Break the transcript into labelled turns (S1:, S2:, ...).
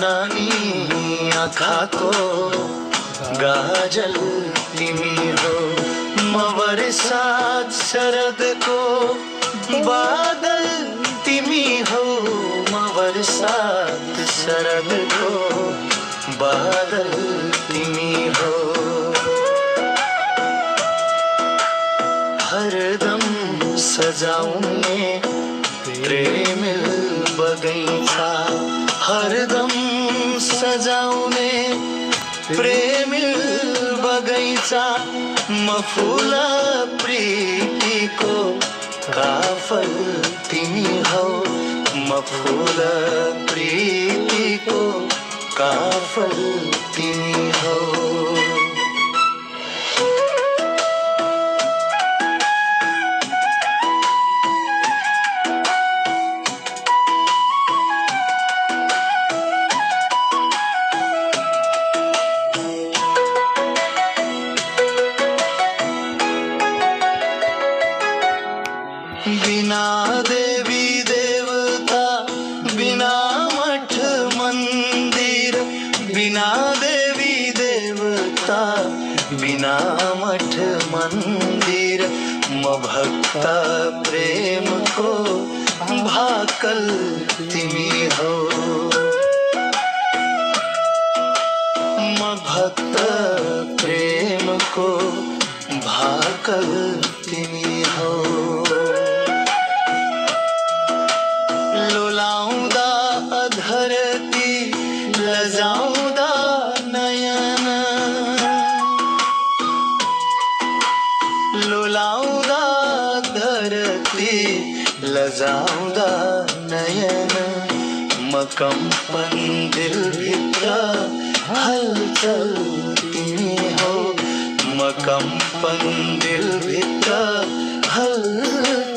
S1: नानी आँखाको गाजल तिमी हो, म बरसात शरदको बादल तिमी हो, म बरसात शरदको बादल तिमी हो। हरदम सजाउने प्रेमिल बगैँचा, हरदम सजाउने प्रेमिल बगैँचा, म फूल प्रीतिको काफल तिमी हौ, म फूल प्रीतिको काफल तिमी हौ। बिना देवी देवता, बिना मठ मंदिर, बिना देवी देवता, बिना मठ मंदिर, म भक्त प्रेम को भाकल तिमी हो, म भक्त प्रेम को भाकल तिमी हो। लुलाउँदा धरती लजाउँदा नयन, लुलाउँदा धरती लजाउँदा नयन, म कम्पन दिलभित्र हलचल तिमी हो, म कम्पन दिलभित्र हलचल